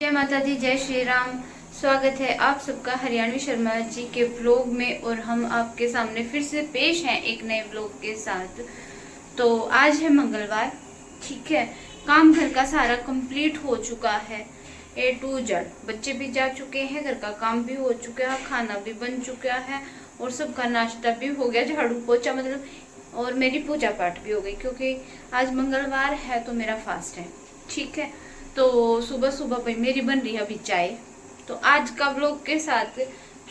जय माता दी, जय श्री राम। स्वागत है आप सबका हरियाणवी शर्मा जी के व्लॉग में। और हम आपके सामने फिर से पेश हैं एक नए व्लॉग के साथ। तो आज है मंगलवार, ठीक है। काम घर का सारा कंप्लीट हो चुका है, A to Z। बच्चे भी जा चुके हैं, घर का काम भी हो चुका है, खाना भी बन चुका है और सबका नाश्ता भी हो गया, झाड़ू पोछा मतलब, और मेरी पूजा पाठ भी हो गई क्योंकि आज मंगलवार है तो मेरा फास्ट है, ठीक है। तो सुबह सुबह भाई मेरी बन रही है अभी चाय। तो आज का व्लॉग के साथ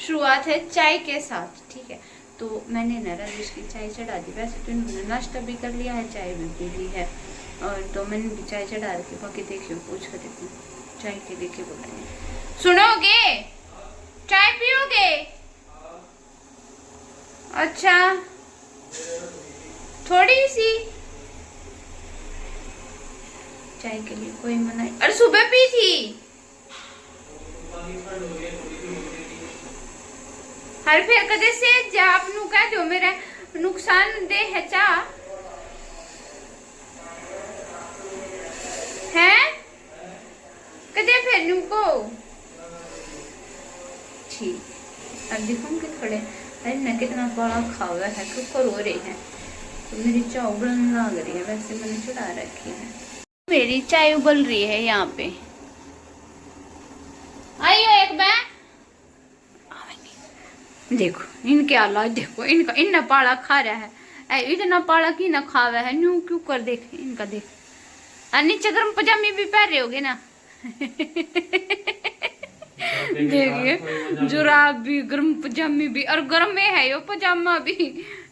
शुरुआत है चाय के साथ, ठीक है। तो मैंने ना राजेश की चाय चढ़ा दी। वैसे तो इन्होंने नाश्ता भी कर लिया है, चाय भी पी ली है, और तो मैंने भी चाय चढ़ा रखी। बाकी देखियो, पूछ कर देखो चाय के देखे बोल, सुनोगे चाय पियोगे? अच्छा, थोड़ी सी चाय के लिए कोई मना। अरे सुबह पी थी। हर फिर कदे से जा आपनु कह दो मेरा नुकसान दे है चा है कदे फिर नुको ठीक। अब देखो कि खड़े, अरे न कितना बड़ा खावा है, कुकर हो रही है तो मेरी चाय उबलने लग रही है। वैसे मैंने चढ़ा रखी है, मेरी चाय उबल रही है यहाँ पे। आइयो एक बार देखो इनके हालात, देखो इनका इतना पाला खा रहा है, इतना पाला की ना खावा है न्यू क्यों कर। देख इनका, देख नीचे गर्म पजामी भी पहन रहे होगे ना देखिए जुराब भी, गर्म पजामी भी, और गर्म में है यो पजामा भी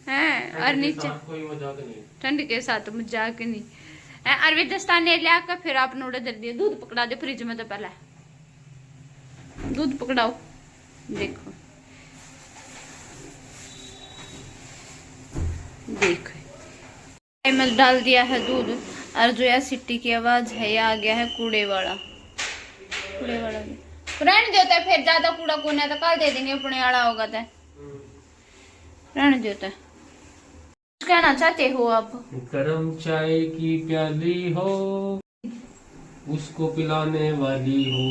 है, और नीचे ठंड के साथ मजाक नहीं। अरवे दस्ताने लिया कर फिर आप नोड़े दे दिए। दूध पकड़ा दे फ्रिज में, तो पहले दूध पकड़ाओ। देखो देख में डाल दिया है दूध, और जो है सिट्टी की आवाज है, ये आ गया है कूड़े वाला। कूड़े वाला रहने देता है, फिर ज्यादा कूड़ा कोना तो कल दे देंगे, पुणे वाला होगा तो रहने देता है। कहना चाहते हो आप? गरम चाय की प्याली हो, उसको पिलाने वाली हो।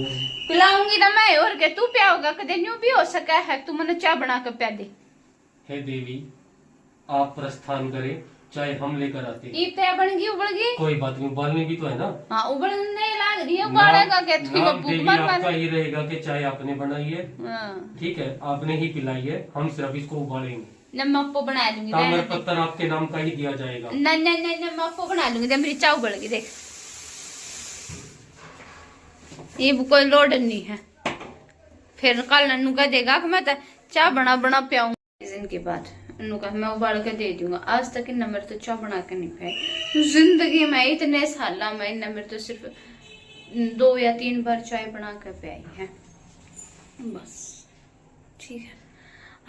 पिलाऊंगी तो मैं, और क्या तू पियाओगा? कदे न्यू भी हो सका है तू मैंने चाय बना कर पिया दे। हे देवी, आप प्रस्थान करें, चाय हम लेकर आते। ये पे बन गई, उबल गई, कोई बात नहीं, उबालने भी तो है ना। हाँ उबलने लग रही है, उबालेगा क्या? नाम देवी आपका ये रहेगा कि चाय आपने बनाई है, ठीक है, आपने ही पिलाई है, हम सिर्फ इसको उबालेंगे। मैं आपको बना लूंगी, ताम्र पत्थर आपके नाम का ही दिया जाएगा। नहीं नहीं नहीं, मैं आपको बना लूंगी। मेरी चाय उबल गई, देख ये कोई लोड नहीं है। फिर कल नन्नू कह देगा कि मैं चाय बना बना पियाऊंगा। दिन के बाद नन्नू का मैं उबाल के दे दूंगा। आज तक इन नंबर तो चाय बना के नहीं पियाई जिंदगी में, इतने साल में इन नंबर तो सिर्फ 2 या 3 बार चाय बना कर पियाई है बस, ठीक है।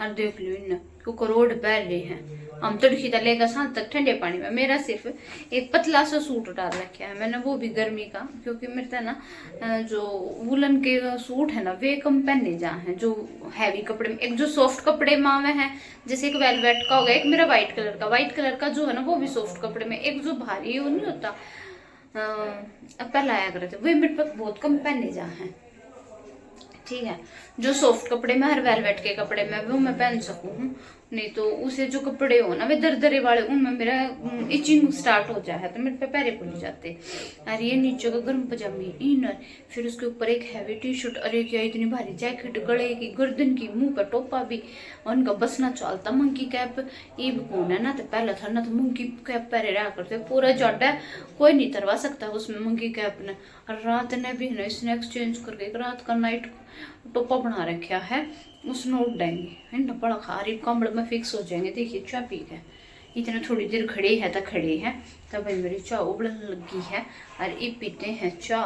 और देख लो इन क्योंकि रोड पैर रहे हैं, हम तड़की लेकर सांझ तक ठंडे पानी में। मेरा सिर्फ एक पतला सा सूट डाल रखा है मैंने, वो भी गर्मी का, क्योंकि मेरे ना जो वुलन के सूट है ना वे कम पहने जा हैं, जो हैवी कपड़े में। एक जो सॉफ्ट कपड़े में है, जैसे एक वेलवेट का हो गया, एक मेरा व्हाइट कलर का जो है ना वो भी सॉफ्ट कपड़े में। एक जो भारी वो नहीं होता पहला आया करते, वे मेरे पास बहुत कम पहने जा हैं, ठीक है। जो सॉफ्ट कपड़े में, हर वेलवेट के कपड़े में वो मैं पहन सकूं हूँ, नहीं तो उसे जो कपड़े हो ना वे दरदरे वाले, उनमें मेरा इचिंग स्टार्ट हो जाए तो मेरे पे पैरे पुल जाते। और ये नीचे का गर्म पजामी, इनर, फिर उसके ऊपर एक हैवी टी शर्ट, अरे क्या इतनी भारी जैकेट, गले की, गर्दन की, मुंह पर टोपा भी, और उनका बसना चलता मंकी कैप। ये भी कौन है ना, तो पहला था ना तो मंकी कैप पहरे रहा करते, पूरा जड्डा कोई नहीं तरवा सकता उसमें मंकी कैप ने। और रात ने भी ना इसने एक्सचेंज करके एक रात का नाइट टोपा बना रखा है, उसमें उठ जाएंगे है ना, बड़ा खारी कमड़ में फिक्स हो जाएंगे। देखिए चाय पी के इतने थोड़ी देर खड़े हैं तो खड़े हैं, तब भाई मेरी चाय उबलने लगी है। और ये पीते हैं चाय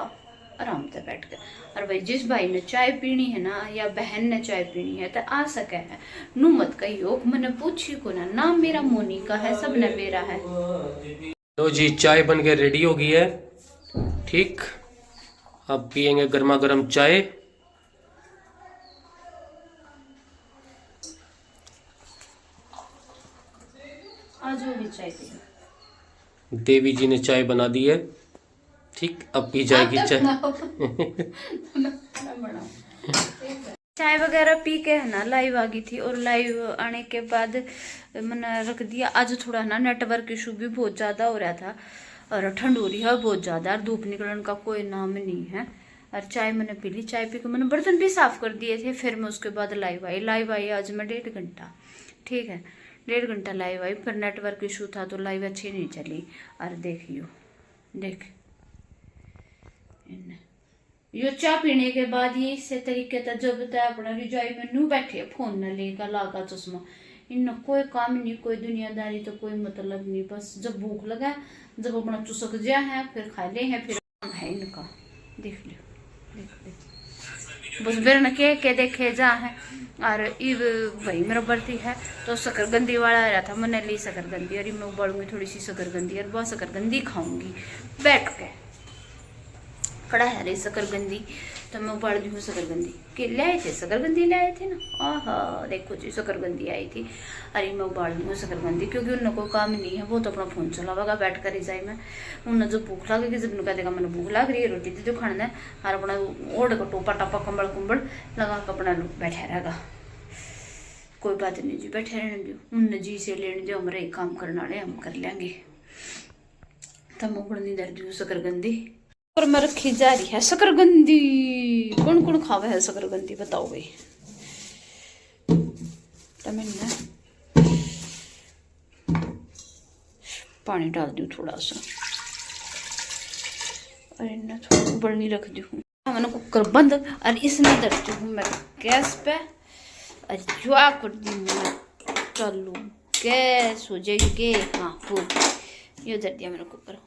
आराम से बैठ कर। और भाई जिस भाई ने चाय पीनी है ना, या बहन ने चाय पीनी है तो आ सके है, नू मत कहियो मैंने पूछी को ना, नाम मेरा मोनिका है, सब ने मेरा है। तो जी चाय बन के रेडी हो गई है, ठीक। अब पियेंगे गर्मा गर्म चाय। आज वो भी चाय पी। देवी जी ने चाय बना दी है, ठीक, अब पी जाएगी चाय। चाय वगैरह पी के है ना लाइव आ गई थी, और लाइव आने के बाद मैंने रख दिया। आज थोड़ा ना नेटवर्क इशू भी बहुत ज़्यादा हो रहा था, और ठंड हो रही है बहुत ज़्यादा, और धूप निकलने का कोई नाम नहीं है। और चाय मैंने पी ली, चाय पी के मैंने बर्तन भी साफ़ कर दिए थे। फिर मैं उसके बाद लाइव आई आज मैं 1.5 घंटा, ठीक है 1.5 घंटा लाइव आई। फिर नेटवर्क इशू था तो लाइव अच्छी नहीं चली। और देखियो देख यो चाय पीने के बाद ये इस तरीके से जब तक अपना रिजाई में नू बैठे फोन न लेकर लागा चश्मा, इन कोई काम नहीं, कोई दुनियादारी तो कोई मतलब नहीं। बस जब भूख लगा, जब अपना चुसक गया है फिर खा ले हैं, फिर काम है इनका। देख लो देख लो बस बेर न के देखे जा है। और इब वही मेरा बर्ती है तो शकरगंदी वाला रहा था, मैंने ली शकरगंदी, और मैं उबालूंगी थोड़ी सी शकरगंदी, और बहुत शकरगंदी खाऊंगी बैठ के। कड़ा है रही शकरगंदी तो मैं उबाल दी हूँ शकरगंदी के ले आए थे, शकरगंदी ले आए थे ना। आहा देखो जी शकरगंदी आई थी, अरे मैं उबाल दी हूँ शकरगंदी, क्योंकि उन्हें कोई काम नहीं है, वो तो अपना फोन चलावेगा बैठ कर रिजाई में। उन्हें जो भूख लगेगी, जब कह देगा मैंने भूख लग रही है रोटी जो खाना है, और अपना ओढ़ का टोपा टापा कंबल कुंबल लगा कर अपना बैठा रहेगा। कोई बात नहीं जी, बैठे रहने दो, उन जी से लेने दो, हमारे एक काम करने वाले हम कर लेंगे। तब मैं बड़ी दर्द हूँ शकरगंदी और मैं रखी जा रही है शकरगंदी। कौन कौन खावे है शकरगंदी बताओ भाई। तो मैंने पानी डाल दूँ थोड़ा सा, और इन्हें थोड़ा उबलनी रख दी हूँ। मैंने कुकर बंद, और इसमें धरती हूँ मैं गैस पे, और जुआ कर दी मैं चालू, गैस हो जाएगी। हाँ हो ये धर दिया मैंने कुकर।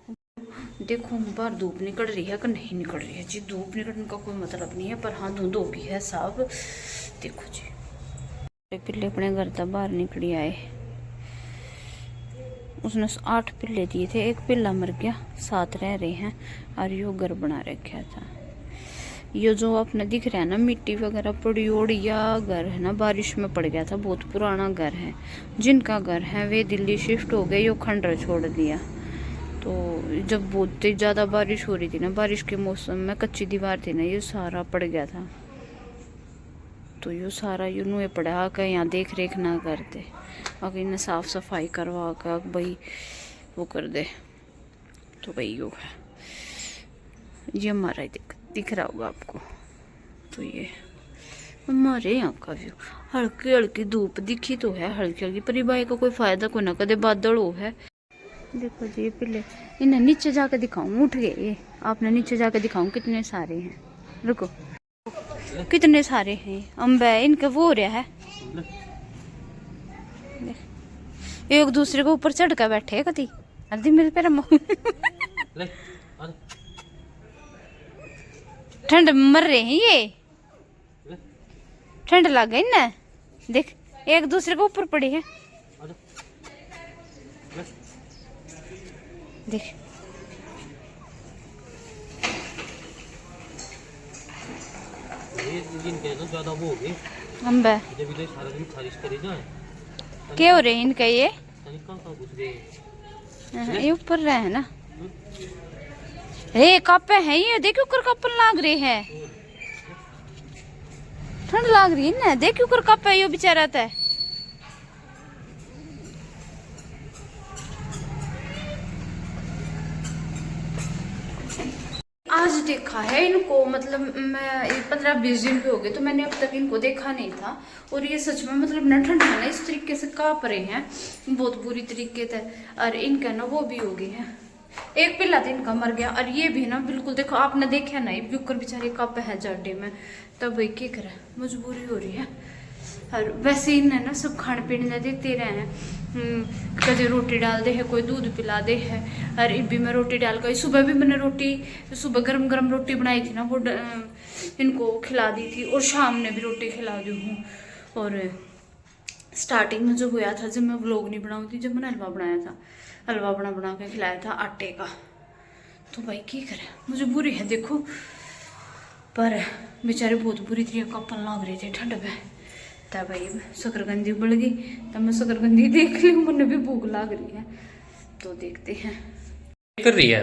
देखो बाहर धूप निकल रही है कि नहीं निकल रही है जी, धूप निकलने का कोई मतलब नहीं है, पर हाँ धुंध हो गई है साहब। देखो जी पिल्ले अपने घर तक बाहर निकली आए, उसने 8 पिल्ले दिए थे, एक पिल्ला मर गया, 7 रह रहे हैं। और यो घर बना रखा था। ये जो अपने दिख रहा है ना मिट्टी वगैरह पड़ी ओढ़िया घर है ना, बारिश में पड़ गया था, बहुत पुराना घर है। जिनका घर है वे दिल्ली शिफ्ट हो गए, यो खंडर छोड़ दिया। तो जब बहुत ज़्यादा बारिश हो रही थी ना, बारिश के मौसम में कच्ची दीवार थी ना, ये सारा पड़ गया था। तो ये सारा यूँ पड़ा कर यहाँ देख रेख ना करते, अगर इन्हें साफ़ सफाई करवा कर भाई वो कर दे तो भाई यो है। ये हमारा दिख रहा होगा आपको, तो ये हमारे यहाँ का व्यू। हल्की हल्की धूप दिखी तो है, हल्की हल्की, पर भाई का कोई फ़ायदा को ना, कदे बादल हो है। देखो जी ये पिल्ले, इन्हें नीचे जाकर दिखाऊं, उठ गए। आपने नीचे जाकर दिखाऊं कितने सारे हैं, रुको कितने सारे हैं अम्बे, इनका वो हो रहा है, एक दूसरे को ऊपर चढ़ कर बैठे कति अर्धी मेरे पे ठंड मर रहे हैं ये, ठंड लग गई ना, देख एक दूसरे को ऊपर पड़े हैं, देख ज्यादा वो हो गए अम्बे सारा दिन बारिश करे जाए, क्या हो रहे हैं इनका ये घुस गए ये ऊपर रहे है ना। हे कप है ये, देखो ऊपर कपन लाग रही है, ठंड लाग रही है ना, देखो ऊपर कप है ये बेचारा था। आज देखा है इनको, मतलब मैं 15-20 दिन के हो गए, तो मैंने अब तक इनको देखा नहीं था। और ये सच में मतलब ना ठंड है ना, इस तरीके से काँप रहे हैं बहुत बुरी तरीके से। और इनका ना वो भी हो गई है, एक पिल्ला था इनका मर गया, और ये भी ना बिल्कुल देखो आपने देखा ना, ये ऊपर बेचारे काँप है जाडे में, तब वही क्या करे, मजबूरी हो रही है। और वैसे इन्हें ना सब खाने पीने देते रहे हैं, कभी रोटी डाल दे है, कोई दूध पिला दे है। और भी मैं रोटी डाल कर, सुबह भी मैंने रोटी, सुबह गरम गरम रोटी बनाई थी ना, वो इनको खिला दी थी, और शाम ने भी रोटी खिला दी हूँ। और स्टार्टिंग में जो हुआ था, जब मैं व्लॉग नहीं बनाऊँ थी, जब मैंने हलवा बनाया था, हलवा बना के खिलाया था आटे का, तो भाई क्या करे, मुझे बुरी है देखो। पर बेचारे बहुत बुरी तरीके कपन लाग रहे थे ठंड में, तब भाई शकरगंदी उबल गई, तब मैं शकरगंदी देख ली, मुझे भी भूख लग रही है, तो देखते हैं। कर रही है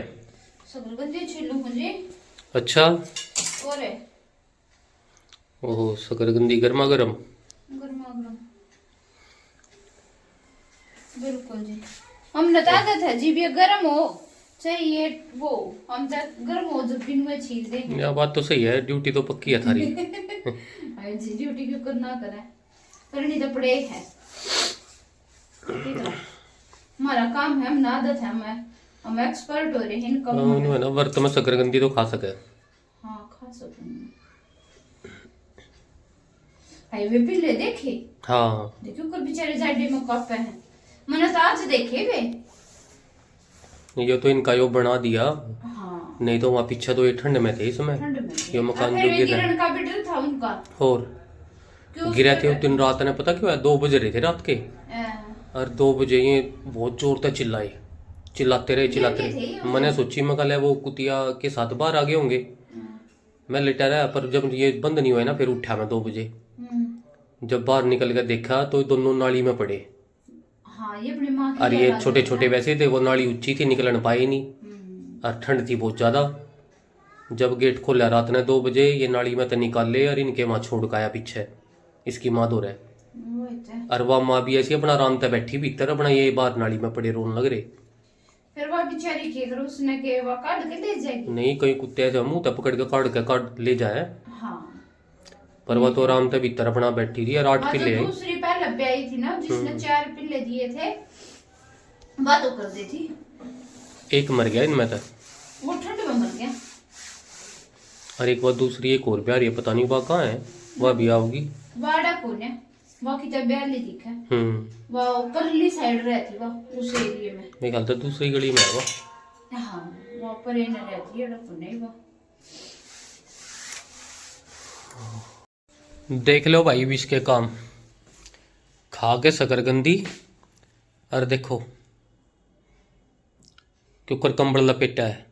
शकरकंदी छीलू मुझे। अच्छा, और है ओहो शकरकंदी गर्मा गर्म। गर्मा गर्म, बिल्कुल जी। हमने तो आदत है जी, भी गर्म हो चाहिए वो, हम तो गर्म हो जब भी में छील देंगे। यह बात तो सही है, ड्यूटी तो पक्की है थारी। अरे जी ड्यूटी क्यों करना करे, करनी तो पड़े है। ठीक है, हमारा काम है, हम आदत है, हम एक्सपर्ट हो रहे हैं इन कामों में। है ना, व्रत में शकरकंदी तो खा सके। हाँ खा सकते, हाईवे पे ले देखे। हाँ देखो कर बेचारे जाडे में कप है, मैंने तो आज देखे वे। ये तो इनका यो बना दिया। हाँ नहीं तो वहाँ पीछे तो ये ठंड में थे इसमें। ठंड में ये मकान फिर जो भी गिरा गिरने का भी डर था उनका। और क्यों गिरा थे उस दिन रात ने, पता क्यों है, 2 बज रहे थे रात के, और 2 बजे ये बहुत जोर तक चिल्लाए, चिल्लाते रहे। मैंने सोची मैं कल वो कुतिया के साथ बाहर आ गए होंगे। मैं लेटा रहा, पर जब ये बंद नहीं हुआ ना, फिर उठा मैं 2 बजे। जब बाहर निकल कर देखा तो दोनों नाली में पड़े। हाँ ये अपनी माँ की और ये याद छोटे आती है छोटे ना। वैसे थे, वो नाली ऊंची थी, निकल पाए नहीं, और ठंड थी बहुत ज्यादा। जब गेट खोला रात ने 2 बजे, ये नाली में तो निकाल ले और इनके माँ छोड़ के आया पीछे, इसकी माँ दो रहे। वही तो। और वह माँ भी ऐसी अपना आराम से बैठी भीतर, अपना ये बाहर नाली में पड़े रोन लग रहे। फिर वह बेचारी के अगर उसने के वह काट के ले जाएगी। नहीं, कहीं कुत्ते ऐसे मुंह तक पकड़ के काट ले जाए, हाँ पर वह तो आराम से भीतर अपना बैठी रही। और 8 जो पिल्ले आई। दूसरी पहले ब्याई थी ना, जिसने 4 पिल्ले दिए थे, बात कर दी थी। एक मर गया इनमें तो, वो ठंड में मर गया। और एक बार दूसरी एक और प्यारी है, पता नहीं वह कहाँ है, वह भी आओगी। वाड़ा कौन है, वह की तो ब्याली दिखा। वह ऊपरली साइड रहती, वह उस एरिया में। मेरे ख्याल से दूसरी गली में है वह। हाँ वह ऊपर ही न रहती है, नहीं वह। देख लो भाई भी इसके काम, खा के शकरकंदी, और देखो क्यों कर कंबल लपेटा है।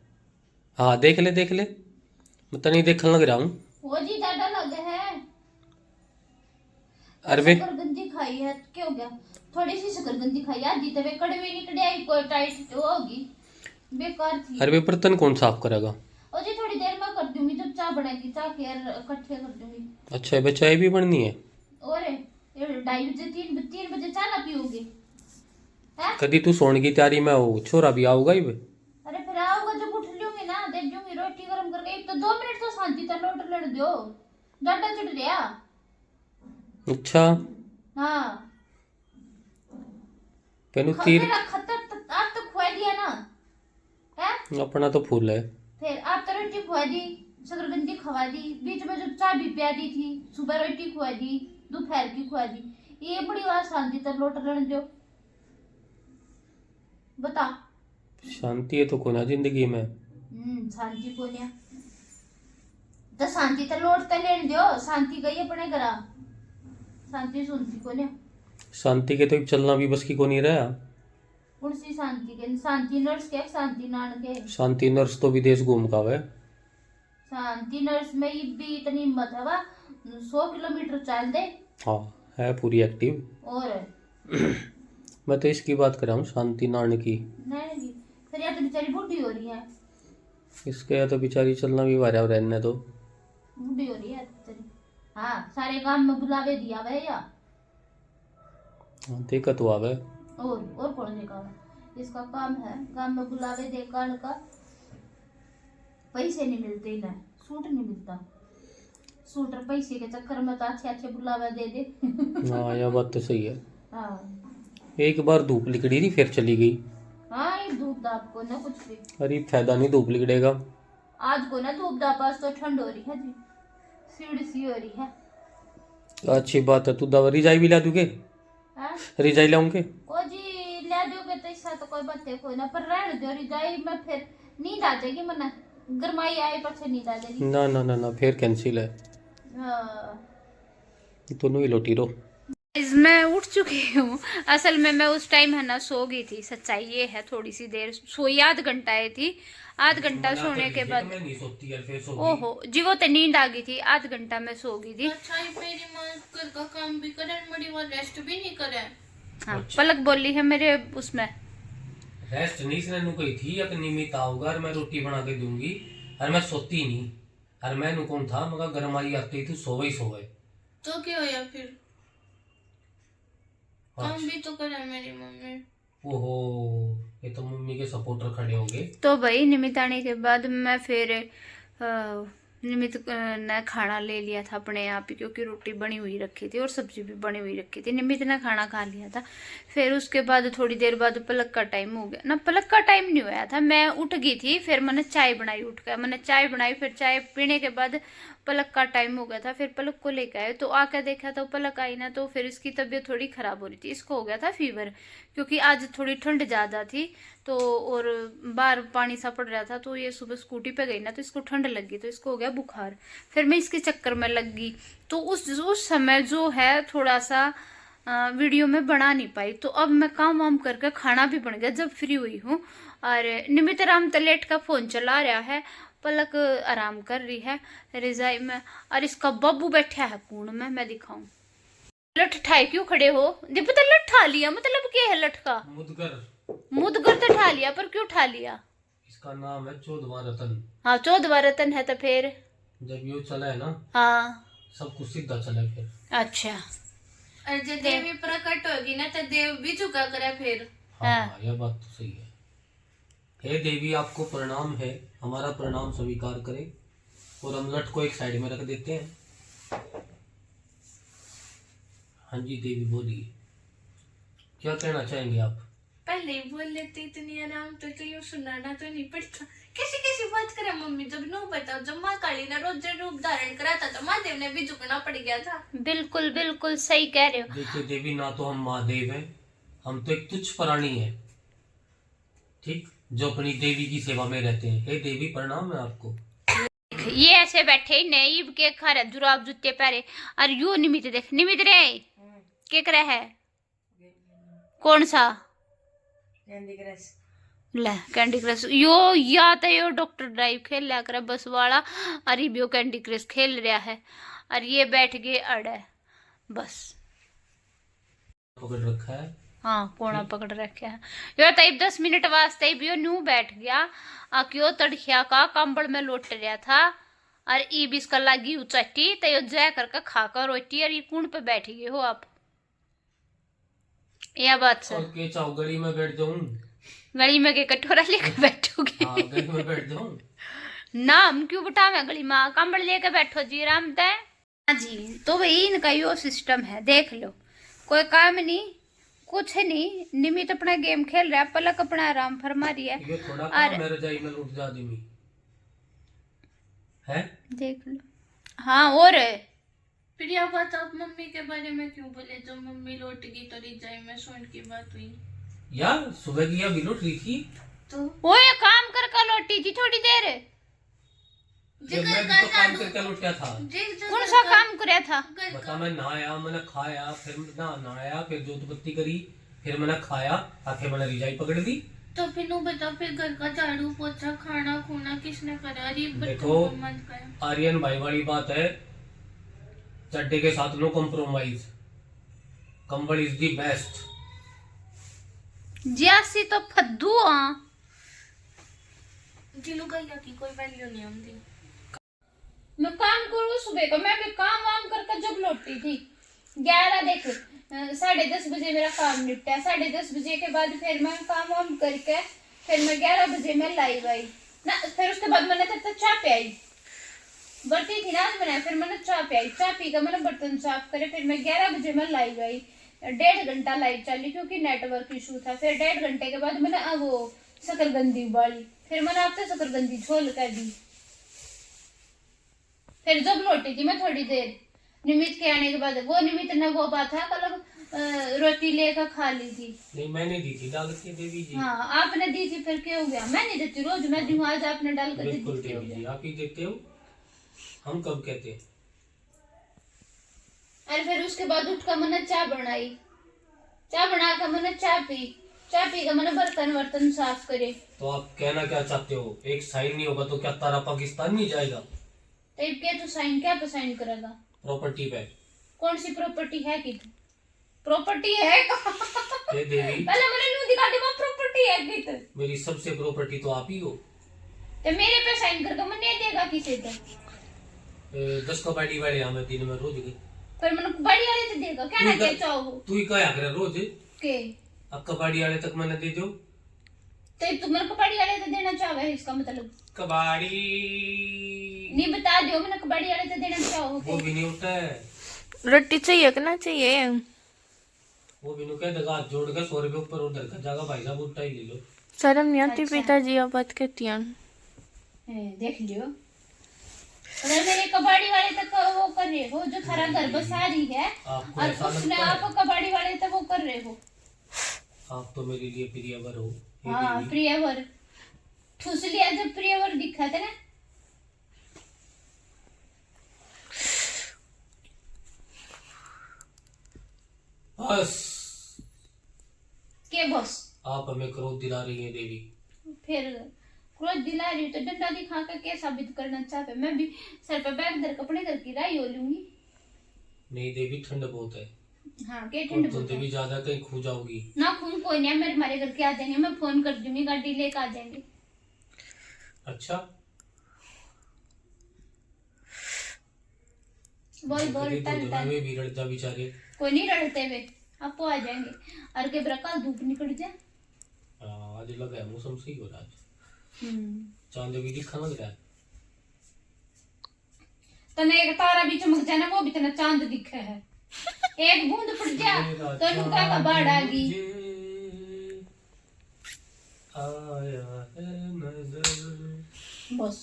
हाँ देख ले मैं तो नहीं देखने लग रहा हूँ। वो जी ज्यादा लगे है। अरे वे शकरकंदी खाई है क्या हो गया, थोड़ी सी शकरकंदी खाई है, आधी तवे कड़वी निकल आई, कोई टाइट होगी, बेकार थी। अरे वे बर्तन कौन साफ करेगा। और जी थोड़ी देर में कर दूंगी, जब चाय बनाएगी चाय के इकट्ठे कर दूंगी। अच्छा है, चाय भी बननी है। और 2:30 बजे 3 बजे चाय ना पियोगे हैं? कभी तू सोने की तैयारी में हो, छोरा भी आओगा ही वे। अरे फिर आओगा जब उठ लूंगी ना, दे दूंगी रोटी गरम करके। एक तो 2 मिनट तो शांति से लोट लड़ दो, डंडा चढ़ गया। अच्छा हाँ पेनू तीर मेरा खतर आप तो खुआ दिया ना है, अपना तो फूल है। फिर आप तो रोटी खुआ दी, शकरकंदी खवा दी, बीच में जो चाय भी पिया दी थी, सुबह रोटी खुआ दी, दोपहर की खुआ दी, ये बड़ी बात शांति तक लोट लड़ दो। बता शांति है तो कोई ना जिंदगी में। शांति को नहीं तो शांति तो लोट तो लेने दो, शांति गई अपने घरा, शांति सुनती को नहीं। शांति के तो चलना भी बस की को नहीं रहा। कौन सी शांति के, शांति नर्स के, शांति नान के। शांति नर्स तो विदेश घूम का है। शांति नर्स में भी इतनी हिम्मत है वह 100 किलोमीटर चल दे। हाँ है पूरी एक्टिव। और मैं तो इसकी बात कर रहा हूँ, शांति नान की। नहीं फिर या तो बेचारी बूढ़ी हो रही है। इसके या तो बेचारी चलना भी वारा रहने दो, बूढ़ी हो रही है बेचारी। हाँ सारे काम में बुलावे दिया वह या देखा तो आवे। और कौन सी काम है इसका, काम है काम में बुलावे दे कारण का। पैसे नहीं मिलते इन्हें, सूट नहीं मिलता, सूट और पैसे के चक्कर में तो अच्छे अच्छे बुलावा दे दे। हाँ यह बात तो सही है। हाँ एक बार धूप लिकड़ी थी फिर चली गई। हाँ ये धूप दाप को ना कुछ भी। अरे फायदा नहीं, धूप लिकड़ेगा। आज को ना धूप दाप, आज तो ठंड हो रही है जी, सीढ़ी सी हो रही है। अच्छी बात है, तू दवा रिजाई भी ला दूगे। हाँ? रिजाई लाऊंगे ओ जी ले दोगे तो ऐसा तो कोई बात है कोई ना, पर रहने दो रिजाई में, फिर नींद आ जाएगी, मना गरमाई आए पर से नींद आ जाएगी। ना ना ना ना फिर कैंसिल है। दोनों ही लोटी रो। मैं उठ चुकी हूँ, असल में मैं उस टाइम है ना सो गई थी, सच्चाई ये है, थोड़ी सी देर सोई, आध घंटा आई थी, आध घंटा सोने के बाद ओहो जी वो तो नींद आ गई थी, आध घंटा मैं सो गई थी। अच्छा मेरी माँ घर का काम भी करे, बड़ी बार रेस्ट भी नहीं करे। हाँ पलक बोली है मेरे उसमें रेस्ट नहीं इसने नु कही थी या नियमित आओगा और मैं रोटी बना के दूंगी और मैं सोती नहीं और मैं नु कौन था मगर गर्म आई आती थी सोवे ही सोवे। तो क्या होया फिर? काम भी तो करा मेरी मम्मी। ओहो ये तो मम्मी के सपोर्टर खड़े हो गए। तो भाई निमित आने के बाद मैं फिर निमित ने खाना ले लिया था अपने आप ही, क्योंकि रोटी बनी हुई रखी थी और सब्जी भी बनी हुई रखी थी। निमित ने खाना खा लिया था। फिर उसके बाद थोड़ी देर बाद पलक का टाइम हो गया ना, पलक का टाइम नहीं हुआ था, मैं उठ गई थी। फिर मैंने चाय बनाई, उठ कर मैंने चाय बनाई। फिर चाय पीने के बाद पलक का टाइम हो गया था। फिर पलक को लेकर आए तो आकर देखा तो पलक आई ना, तो फिर इसकी तबीयत थोड़ी ख़राब हो रही थी। इसको हो गया था फीवर, क्योंकि आज थोड़ी ठंड ज़्यादा थी तो और बाहर पानी सा पड़ रहा था। तो ये सुबह स्कूटी पे गई ना तो इसको ठंड लग गई, तो इसको हो गया बुखार। फिर मैं इसके चक्कर में लग गई। तो उस समय जो है थोड़ा सा वीडियो में बना नहीं पाई। तो अब मैं काम वाम करके खाना भी बन गया जब फ्री हुई हूँ। और निमित आराम तलेट का फ़ोन चला रहा है, पलक आराम कर रही है रिजाई में, और इसका बब्बू बैठा है कूण में। मैं दिखाऊं लठ ठाए क्यों खड़े हो? दीपता लठ ठा लिया मतलब क्या है? लठ का मुदगर तो ठा लिया, पर क्यों ठा लिया? इसका नाम है 14वां रतन। हाँ 14वां रतन है तो फिर जब यो चला है ना हाँ सब कुछ सीधा चला फिर। अच्छा और जब देवी प्रकट होगी ना तो देव भी झुका करे फिर। हाँ यह बात तो सही है। हे देवी आपको प्रणाम है, हमारा प्रणाम स्वीकार करें। और हम लठ को एक साइड में रख देते हैं। हाँ जी देवी बोलिए, क्या कहना चाहेंगे आप? पहले ही बोल लेते इतनी आराम तो यूं सुनाना तो नहीं पड़ता। कैसी कैसी बात करे मम्मी, जब नो बताओ। जब माँ काली ने रोज रूप धारण करा था तो महादेव ने भी झुकना पड़ गया था। बिल्कुल बिल्कुल सही कह रहे हो। देखिए देवी, ना तो हम महादेव हैं, हम तो एक तुच्छ प्राणी हैं, ठीक, जो अपनी देवी की सेवा में रहते हैं। हे देवी प्रणाम है आपको। ये ऐसे बैठे नहीं के खा रहे जुराब जूते पहरे। और यू निमित देख, निमित रे क्या करे है? कौन सा? Candy crush. ले कैंडी क्रश यो या तो यो डॉक्टर ड्राइव खेल लिया करे बस वाला, और ये भी यो कैंडी क्रश खेल रहा है। और ये बैठ गए अड़े बस पकड़ रखा है। हाँ कोना पकड़ रखे है यो। तब 10 मिनट वास्ते भी यो न्यू बैठ गया। क्यों तड़खिया का कंबल में लोट रहा था और ई भी इसका लगी उचट्टी तो यो जय करके खाकर रोटी। और ये कूण पे बैठ गए हो आप, यह बात सर। और के चाहो गली में बैठ जाऊं? गली में के कटोरा लेकर बैठोगे? हाँ गली में बैठ जाऊं। नाम क्यों बिठावे गली में? कंबल लेकर बैठो जी राम तय। हाँ जी, तो भाई इनका यो सिस्टम है, देख लो। कोई काम नहीं, कुछ नहीं। निमित अपना गेम खेल रहा है, पलक अपना आराम फरमा रही है। ये थोड़ा काम मेरे जाई में उठ जा देमी है, देख लो। हाँ और फिर यह बात आप मम्मी के बारे में क्यों बोले? जब मम्मी लौट गई तो रिजाई में सोने की बात हुई। यार सुबह की या भी लौट रही थी तो वो ये काम कर लौटी थी थोड़ी देर। जब मैं भी तो काम करके लौटा था। कौन सा काम कराया था? बता, मैं नहाया, मैंने खाया, फिर नहाया, फिर जोत बत्ती करी, फिर मैंने खाया, आके मैंने रिजाई पकड़ दी। तो फिर नु बता, फिर घर का झाड़ू पोछा खाना खूना किसने करा? अरे देखो आर्यन भाई वाली बात है, चड्डे के साथ नो कॉम्प्रोमाइज, कंबल इज दी बेस्ट। जैसी तो फद्दू जिनू गैया की कोई वैल्यू नहीं होती। मैं काम करूँ सुबह को, मैं भी काम वाम करके जब लौटती थी 11 देख 10:30 बजे मेरा काम निपटा। 10:30 बजे के बाद फिर मैं काम वाम करके फिर मैं 11 बजे में लाइव आई ना। फिर उसके बाद मैंने तब तक चाय पियाई, बर्ती थी ना आज मैंने। फिर मैंने चाय पियाई, चाय पी कर मैंने बर्तन साफ करे। फिर मैं 11 बजे में लाइव आई, 1.5 घंटा लाइव चली क्योंकि नेटवर्क इशू था। फिर 1.5 घंटे के बाद मैंने वो शकरकंदी उबाली, फिर मैंने आपसे शकरकंदी छोल कर दी। फिर जब लौटी थी मैं थोड़ी देर निमित के आने के बाद, वो निमित ने वो बात है कल रोटी लेकर खा ली थी। नहीं मैंने दी थी डाल के देवी जी। हाँ आपने दी थी, फिर क्या हो गया? मैं नहीं देती, रोज मैं दूं, आज आपने डाल कर बिल्कुल दी। देवी जी आप ही देते हो, हम कब कहते हैं। और फिर उसके बाद उठ कर मैंने चाय बनाई, चाय बना कर मैंने चाय पी कर मैंने बर्तन साफ करे। तो आप कहना क्या चाहते हो? एक साइन नहीं होगा तो क्या तारा पाकिस्तान नहीं जाएगा? तो क्या तो साइन क्या पे साइन करेगा? प्रॉपर्टी पे। कौन सी प्रॉपर्टी है कि प्रॉपर्टी है हे देवी पहले मैंने नू दिखा दी वो प्रॉपर्टी है कित मेरी सबसे प्रॉपर्टी तो आप ही हो। ते मेरे पे साइन करके मैं नहीं देगा किसी से 10 कबाड़ी वाले हमें दिन में रोज गए पर मैंने कबाड़ी वाले से देगा क्या ना क्या चाहो तू ही क्या करे रोज के अब कबाड़ी वाले तक मैंने दे दो तो तुम मेरे कबाड़ी वाले से देना चाहो इसका मतलब कबाड़ी नहीं बता दो मैंने कबाड़ी वाले से देना चाहो वो भी नहीं उठता है रोटी चाहिए कि ना चाहिए? वो भी नु कह देगा हाथ जोड़ के 100 रुपए ऊपर उधर का जाएगा भाई साहब उल्टा ही ले लो। शर्म नहीं आती पिताजी आप बात कहती हैं? देख लियो अरे मेरे कबाड़ी वाले तक वो कर रहे हो जो थारा घर बसा रही है आपको और ऐसा उसने लगता है? आप कबाड़ी वाले तक वो कर रहे हो। आप तो मेरे लिए प्रियवर हो हे हाँ देवी। प्रियवर ठूस लिया जब प्रियवर दिखा था ना बस के बॉस आप हमें क्रोध दिला रही हैं देवी। फिर क्रोध दिला रही हो तो डंडा दिखा कर क्या साबित करना चाहते मैं भी सर पे बैग दर कपड़े दर की राई हो लूंगी। नहीं देवी ठंड बहुत है हाँ के और ठंड तुम बहुत है। देवी ज्यादा कहीं खो जाओगी। ना खून कोई नहीं मेरे हमारे घर के आ जाएंगे मैं फोन कर दूंगी गाड़ी लेकर आ जाएंगे। अच्छा बोल बोल तो टल टल वे भी लड़ता बेचारे। कोई नहीं रड़ते हुए आपको आ जाएंगे और के ब्रका धूप निकल जाए। आज लगा है मौसम सही हो रहा है चांद भी दिखा लग रहा है। तने एक तारा भी चमक जाए ना वो भी तना चांद दिखे है एक बूंद फट जा तो नुका का बाढ़ आ गई। आया है नजर। बस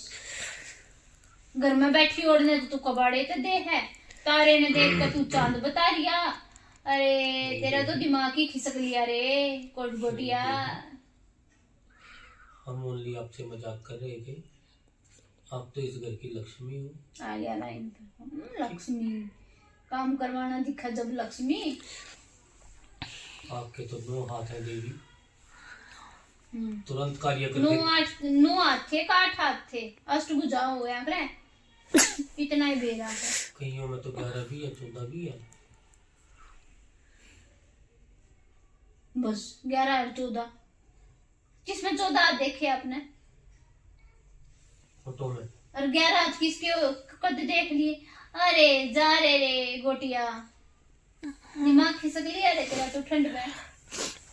घर में बैठी ओढ़ने तो तू कबाड़े तो दे है तारे ने देख कर तू चांद बता रिया। अरे तेरा तो दिमाग ही खिसक लिया रे कोट गोटिया। हम ओनली आपसे मजाक कर रहे थे आप तो इस घर की लक्ष्मी हो। आ गया लाइन लक्ष्मी काम करवाना दिखा जब लक्ष्मी। आपके तो 9 हाथ है देवी तुरंत कार्य कर नो हाथ थे का 8 हाथ थे अष्टभुजा हो गया करे इतना ही बेरा है। कईयों में तो 11 भी है 14 भी है। बस 11 और 14 किसमें 14 हाथ देखे आपने फोटो में और 11 हाथ किसके कद देख लिए। अरे जा रे गोटिया दिमाग खिसक लिया रे तेरा तो ठंड में।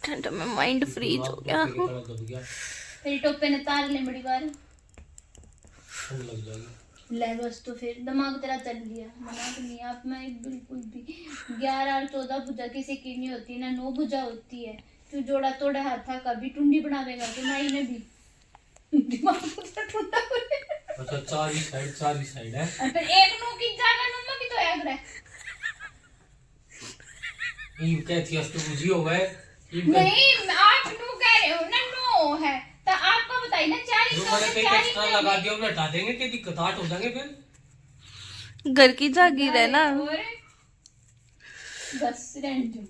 ठंड में माइंड फ्रीज हो गया। तेरी टोपे ने तार ले बड़ी बार ठंड लग जाएगी। ले बस तो फिर दिमाग तेरा चल लिया दिमाग नहीं आप में बिल्कुल भी 11 और 14 भुजा किसी की नहीं होती ना 9 भुजा होती है। तू जोड़ा तोड़ा हाथ था कभी टुंडी बनावेगा तो माई ने भी दिमाग तो टूटा अच्छा 4 ही साइड है और फिर एक नो की जगह नो की तो याद रहे ये कहती है तो बुझी हो गए नहीं आप नो कह रहे हो ना नो है तो आपको बताइए ना 4 जो मैंने कहीं एक्स्ट्रा लगा दिया उन्हें हटा देंगे कि दिक्कत हो जाएंगे फिर घर की जागीर है ना। बस रहने दो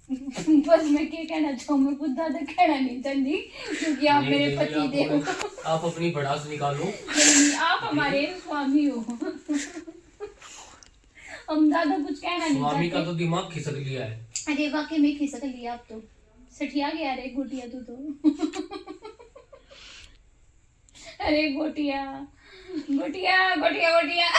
बस मैं क्या कहना चाहूँ मैं कुछ ज्यादा कहना नहीं चाहती क्योंकि आप नहीं, मेरे नहीं, पति देव हो। आप अपनी भड़ास निकालो नहीं, आप हमारे स्वामी हो हम ज्यादा कुछ कहना नहीं स्वामी का चाहते। तो दिमाग खिसक लिया है। अरे वाकई में खिसक लिया आप तो सठिया गया रे गोटिया तू तो अरे गोटिया गोटिया गोटिया गोटिया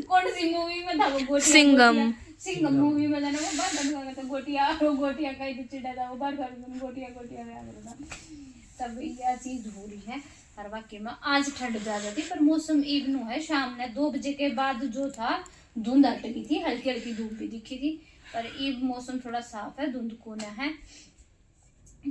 कौन सी मूवी में था वो गोटिया सिंघम। सिंघम मूवी में था ना वो बार बार था गोटिया और वो गोटिया का ही तो चिड़ा था वो बार बार गोटिया गोटिया में आ रहा था तब यह चीज हो रही है। और वाकई में आज ठंड ज्यादा थी पर मौसम इवनो है शाम ने 2 बजे के बाद जो था धुंध हट गई थी हल्की हल्की धूप भी दिखी थी पर इब मौसम थोड़ा साफ है धुंध कोना है।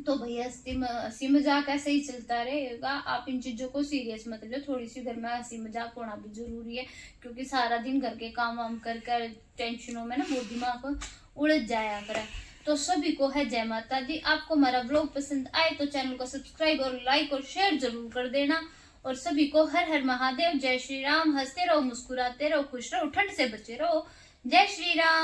तो भैया हंसी मजाक ऐसे ही चलता रहेगा आप इन चीजों को सीरियस मत लो थोड़ी सी घर में हंसी मजाक होना भी जरूरी है क्योंकि सारा दिन घर के काम वाम कर कर टेंशनों में ना वो दिमाग उड़द जाया करे। तो सभी को है जय माता दी। आपको हमारा ब्लॉग पसंद आए तो चैनल को सब्सक्राइब और लाइक और शेयर जरूर कर देना और सभी को हर हर महादेव जय श्री राम। हंसते रहो मुस्कुराते रहो खुश रहो ठंड से बचे रहो। जय श्री राम।